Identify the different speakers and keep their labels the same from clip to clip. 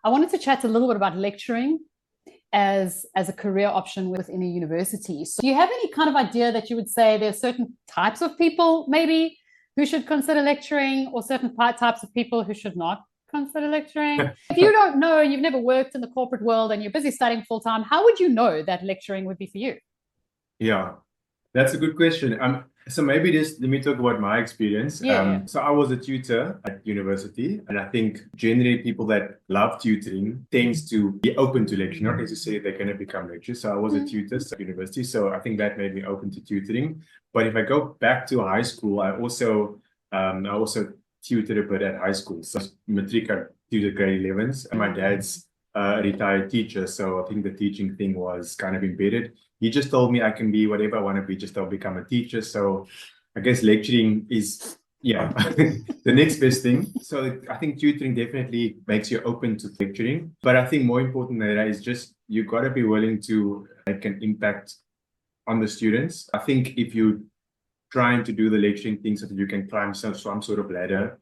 Speaker 1: I wanted to chat a little bit about lecturing as a career option within a university. So do you have any kind of idea that you would say there are certain types of people maybe who should consider lecturing, or certain types of people who should not consider lecturing? If you don't know, you've never worked in the corporate world and you're busy studying full time, how would you know that lecturing would be for you?
Speaker 2: Yeah, that's a good question. So maybe just let me talk about my experience.
Speaker 1: Yeah.
Speaker 2: So I was a tutor at university, and I think generally people that love tutoring tends to be open to lecturing, not necessarily they're going to become lecturers. So I was a tutor at university, so I think that made me open to tutoring. But if I go back to high school, I also tutored a bit at high school. So matric, I tutored grade 11s, and my dad's a retired teacher, so I think the teaching thing was kind of embedded. He just told me I can be whatever I want to be, just I'll become a teacher. So I guess lecturing is, yeah, the next best thing. So I think tutoring definitely makes you open to lecturing. But I think more important than that is just you got to be willing to make an impact on the students. I think if you trying to do the lecturing thing so that you can climb some sort of ladder,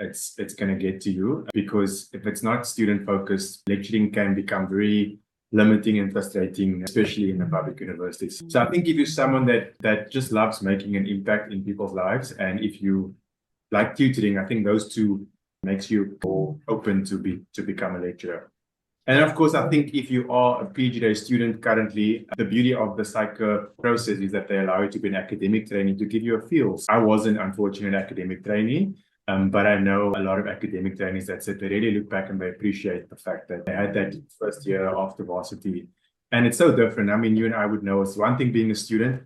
Speaker 2: it's going to get to you, because if it's not student focused, lecturing can become very limiting and frustrating, especially in the public universities. So I think if you're someone that just loves making an impact in people's lives, and if you like tutoring, I think those two makes you more open to become a lecturer. And of course, I think if you are a PhD student currently, the beauty of the psycho process is that they allow you to be an academic trainee to give you a feel. I wasn't, unfortunately, an academic trainee, but I know a lot of academic trainees that said they really look back and they appreciate the fact that they had that first year after varsity. And it's so different. I mean, you and I would know it's one thing being a student,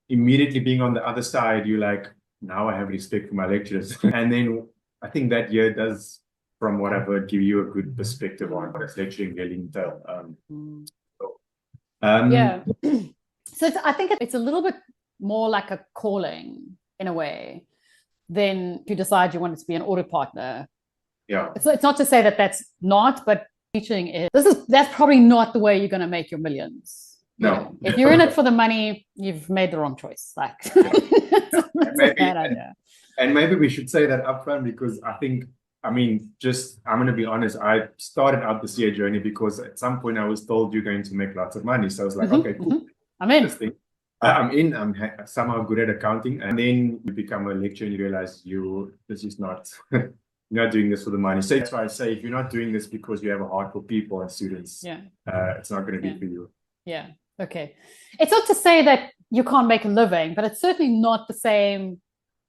Speaker 2: immediately being on the other side, you're like, now I have respect for my lecturers. And then I think that year does, from what I've heard, give you a good perspective on what does lecturing really entail.
Speaker 1: Yeah. So I think it's a little bit more like a calling in a way than if you decide you wanted to be an audit partner.
Speaker 2: Yeah.
Speaker 1: It's not to say that that's not, but teaching that's probably not the way you're going to make your millions.
Speaker 2: No.
Speaker 1: You know, if you're in it for the money, you've made the wrong choice. Like, it's a bad idea.
Speaker 2: And maybe we should say that upfront, because I think, I'm going to be honest, I started out the CA journey because at some point I was told you're going to make lots of money. So I was like, okay, cool.
Speaker 1: I'm in.
Speaker 2: I'm somehow good at accounting. And then you become a lecturer and you realize this is not, you're not doing this for the money. So that's why I say, if you're not doing this because you have a heart for people and students, it's not going to be for you.
Speaker 1: Yeah. Okay. It's not to say that you can't make a living, but it's certainly not the same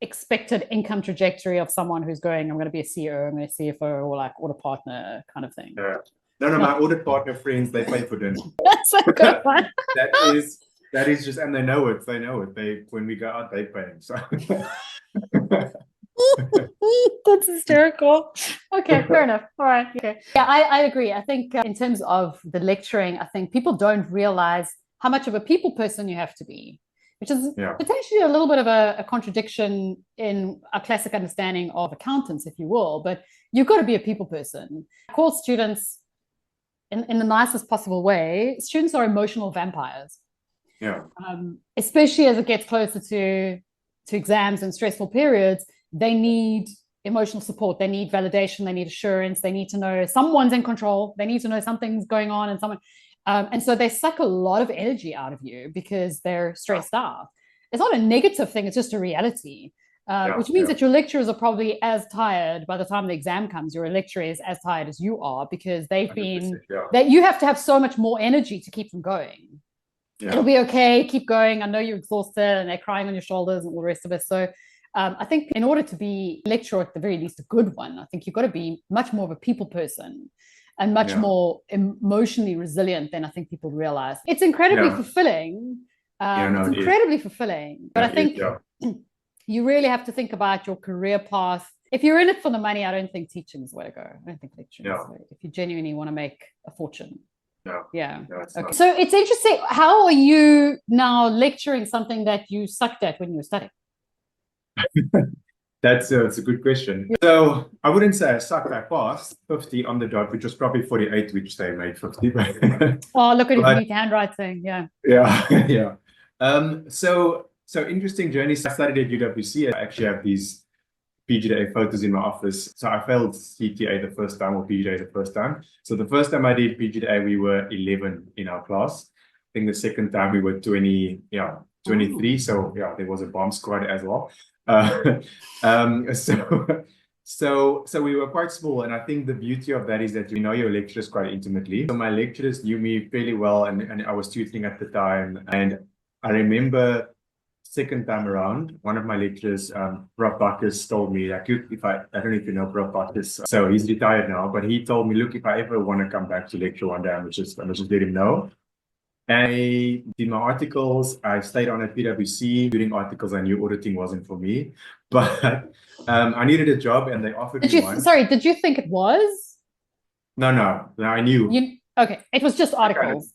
Speaker 1: expected income trajectory of someone who's going, I'm going to be a CEO, I'm going to be a CFO, or like audit partner kind of thing.
Speaker 2: No, my audit partner friends, they pay for dinner.
Speaker 1: That's a good one.
Speaker 2: that is just, and they know it. When we go out, they pay. So
Speaker 1: that's hysterical. Okay, fair enough. All right. Okay. Yeah, I agree. I think in terms of the lecturing, I think people don't realize how much of a people person you have to be, which is potentially a little bit of a contradiction in a classic understanding of accountants, if you will, but you've got to be a people person. I call students, in the nicest possible way, students are emotional vampires.
Speaker 2: Yeah.
Speaker 1: Especially as it gets closer to exams and stressful periods, they need emotional support. They need validation. They need assurance. They need to know someone's in control. They need to know something's going on and so they suck a lot of energy out of you because they're stressed out. It's not a negative thing. It's just a reality, which means that your lecturers are probably as tired by the time the exam comes. Your lecturer is as tired as you are because they've been, that you have to have so much more energy to keep them going. Yeah. It'll be okay. Keep going. I know you're exhausted and they're crying on your shoulders and all the rest of it. So I think in order to be a lecturer, at the very least, a good one, I think you've got to be much more of a people person and much more emotionally resilient than I think people realize. It's incredibly fulfilling. It's incredibly fulfilling. But I think you really have to think about your career path. If you're in it for the money, I don't think teaching is the way to go. I don't think lecturing is the way. If you genuinely want to make a fortune. Okay. So it's interesting. How are you now lecturing something that you sucked at when you were studying?
Speaker 2: That's a good question. So I wouldn't say I sucked. I passed 50 on the dot, which was probably 48, which they made 50.
Speaker 1: Oh, look at his neat handwriting.
Speaker 2: So interesting journey. So I studied at UWC. I actually have these PGDA photos in my office. So I failed CTA the first time or PGDA the first time. So the first time I did PGDA, we were 11 in our class. I think the second time we were 20, 23. So yeah, there was a bomb squad as well. So we were quite small, and I think the beauty of that is that you know your lecturers quite intimately. So my lecturers knew me fairly well, and I was tutoring at the time. And I remember second time around, one of my lecturers, Prof. Bacchus, told me, like, if I don't know if you know Prof. Bacchus, so he's retired now, but he told me, look, if I ever want to come back to lecture one day, I'm just let him know. I did my articles. I stayed on at PwC. Doing articles, I knew auditing wasn't for me, but I needed a job, and they offered me one.
Speaker 1: Sorry, did you think it was?
Speaker 2: No, I knew.
Speaker 1: Okay, it was just articles.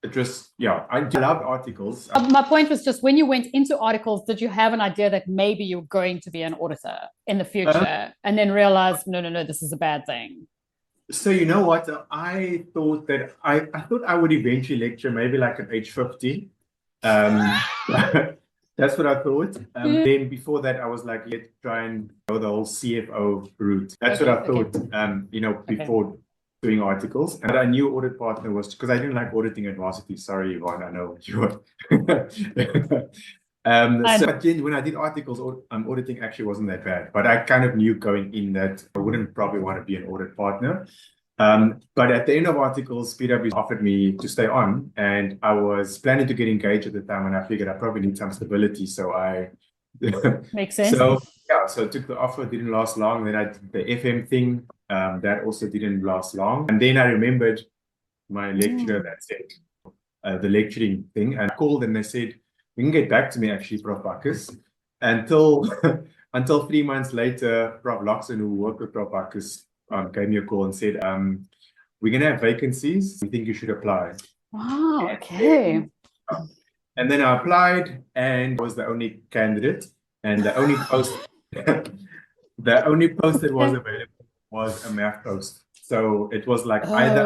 Speaker 2: It was, I loved articles.
Speaker 1: My point was just when you went into articles, did you have an idea that maybe you're going to be an auditor in the future, and then realize, no, this is a bad thing?
Speaker 2: So you know what? I thought that I thought I would eventually lecture maybe like at age 50. That's what I thought. Then before that, I was like, let's try and go the whole CFO route. That's what I thought, before doing articles. And I knew audit partner was, because I didn't like auditing at varsity. Sorry, Yvonne, I know you were. So when I did articles, auditing actually wasn't that bad. But I kind of knew going in that I wouldn't probably want to be an audit partner. But at the end of articles, PwC offered me to stay on, and I was planning to get engaged at the time, and I figured I probably need some stability. So I
Speaker 1: makes sense.
Speaker 2: So I took the offer. Didn't last long. Then I did the FM thing. That also didn't last long. And then I remembered my lecturer that said the lecturing thing, and I called and they said, "We can get back to me, actually, Prof. Bacchus." Until 3 months later, Prof. Loxon, who worked with Prof. Bacchus, gave me a call and said, "We're going to have vacancies. We think you should apply."
Speaker 1: Wow, okay.
Speaker 2: And then I applied, and I was the only candidate, and the only post, the only post that was available was a math post. So it was like either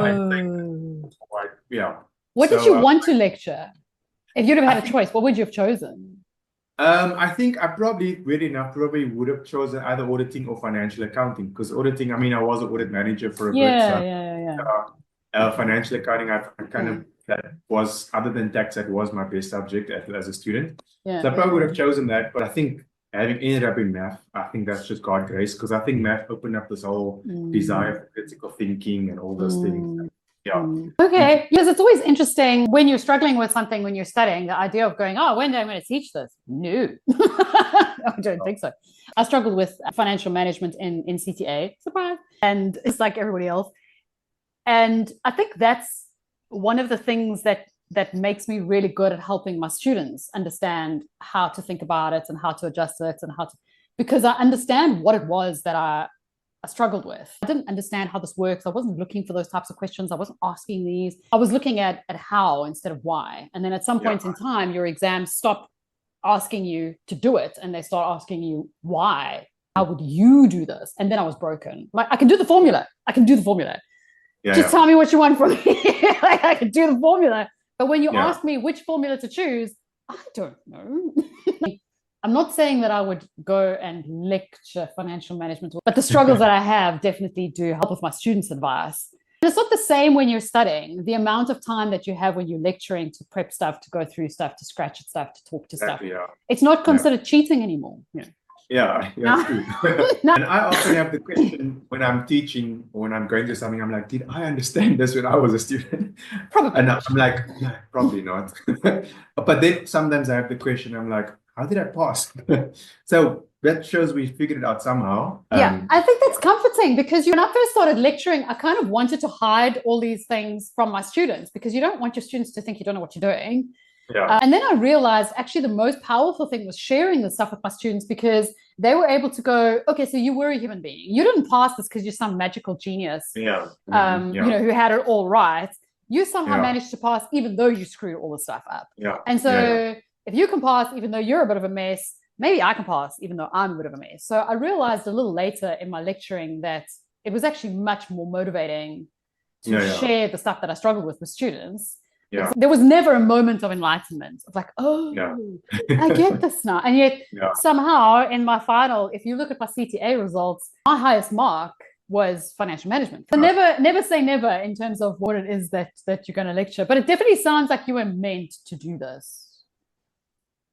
Speaker 1: What did you want to lecture? If you'd have had a choice, what would you have chosen?
Speaker 2: I think I probably, weird enough, would have chosen either auditing or financial accounting, because auditing, I mean, I was an audit manager for a bit. Financial accounting, I kind of, that was, other than tax, that was my best subject as a student. So I probably would have chosen that, but I think having ended up in math, I think that's just God's grace, because I think math opened up this whole desire for critical thinking and all those things.
Speaker 1: Okay, because it's always interesting when you're struggling with something, when you're studying, the idea of going, one day I'm going to teach this. No, I don't think so. I struggled with financial management in CTA, surprise, and it's like everybody else. And I think that's one of the things that makes me really good at helping my students understand how to think about it and how to adjust it and because I understand what it was that I struggled with. I didn't understand how this works. I wasn't looking for those types of questions. I wasn't asking these. I was looking at how instead of why. And then at some point in time, your exams stop asking you to do it and they start asking you why. How would you do this? And then I was broken. Like, I can do the formula. Just tell me what you want from me. Like, I can do the formula. But when you ask me which formula to choose, I don't know. I'm not saying that I would go and lecture financial management, but the struggles that I have definitely do help with my students' advice. And it's not the same when you're studying. The amount of time that you have when you're lecturing to prep stuff, to go through stuff, to scratch at stuff, to talk to stuff. It's not considered cheating anymore.
Speaker 2: Yeah, true. And I often have the question when I'm teaching or when I'm going through something, I'm like, did I understand this when I was a student?
Speaker 1: Probably.
Speaker 2: And I'm like, no, probably not. But then sometimes I have the question, I'm like, how did I pass? So that shows we figured it out somehow.
Speaker 1: I think that's comforting, because when I first started lecturing, I kind of wanted to hide all these things from my students, because you don't want your students to think you don't know what you're doing. And then I realized actually the most powerful thing was sharing this stuff with my students, because they were able to go, okay, so you were a human being. You didn't pass this because you're some magical genius, who had it all right. You somehow managed to pass even though you screwed all the stuff up. And so if you can pass even though you're a bit of a mess, maybe I can pass even though I'm a bit of a mess. So I realized a little later in my lecturing that it was actually much more motivating to share the stuff that I struggled with students.
Speaker 2: Yeah.
Speaker 1: There was never a moment of enlightenment of like, oh,
Speaker 2: Yeah.
Speaker 1: I get this now. And yet
Speaker 2: Yeah.
Speaker 1: somehow in my final, if you look at my CTA results, my highest mark was financial management. So never say never in terms of what it is that you're going to lecture. But it definitely sounds like you were meant to do this.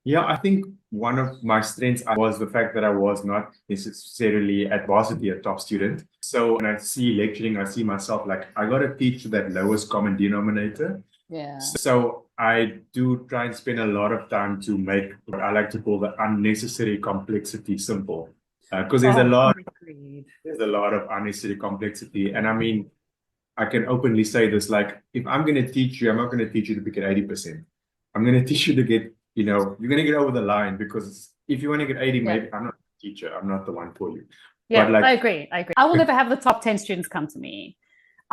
Speaker 2: Yeah, I think one of my strengths was the fact that I was not necessarily at varsity a top student. So when I see lecturing, I see myself like, I got to teach that lowest common denominator.
Speaker 1: Yeah.
Speaker 2: So I do try and spend a lot of time to make what I like to call the unnecessary complexity simple. Because there's a lot of unnecessary complexity. And I mean, I can openly say this, like, if I'm going to teach you, I'm not going to teach you to get 80%. I'm going to teach you to get, you're going to get over the line, because if you want to get 80, maybe I'm not a teacher. I'm not the one for you.
Speaker 1: Yeah,
Speaker 2: but like,
Speaker 1: I agree. I will never have the top 10 students come to me.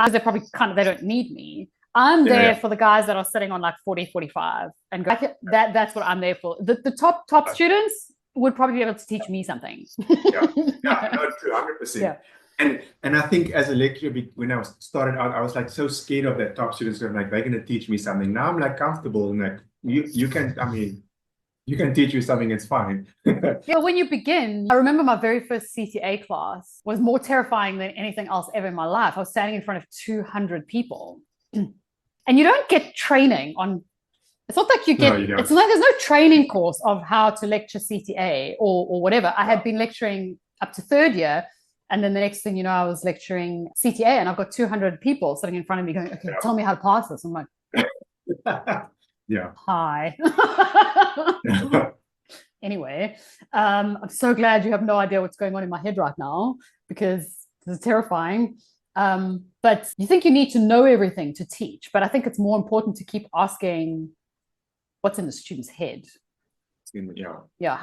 Speaker 1: They probably they don't need me. I'm there for the guys that are sitting on like 40, 45 and go, that's what I'm there for. The top students would probably be able to teach me something.
Speaker 2: Yeah, no, true, 100%.
Speaker 1: Yeah.
Speaker 2: And I think as a lecturer, when I started out, I was like so scared of that top students. I'm like, they're going to teach me something. Now I'm like comfortable and like, you can teach me something, it's fine.
Speaker 1: Yeah, when you begin, I remember my very first CTA class was more terrifying than anything else ever in my life. I was standing in front of 200 people. And you don't get training on, it's not like you get, it's like there's no training course of how to lecture CTA or whatever. I had been lecturing up to third year. And then the next thing you know, I was lecturing CTA and I've got 200 people sitting in front of me going, okay, tell me how to pass this. I'm like,
Speaker 2: yeah.
Speaker 1: Hi. Anyway, I'm so glad you have no idea what's going on in my head right now, because this is terrifying. But you think you need to know everything to teach, but I think it's more important to keep asking what's in the student's head.
Speaker 2: Yeah.
Speaker 1: Yeah.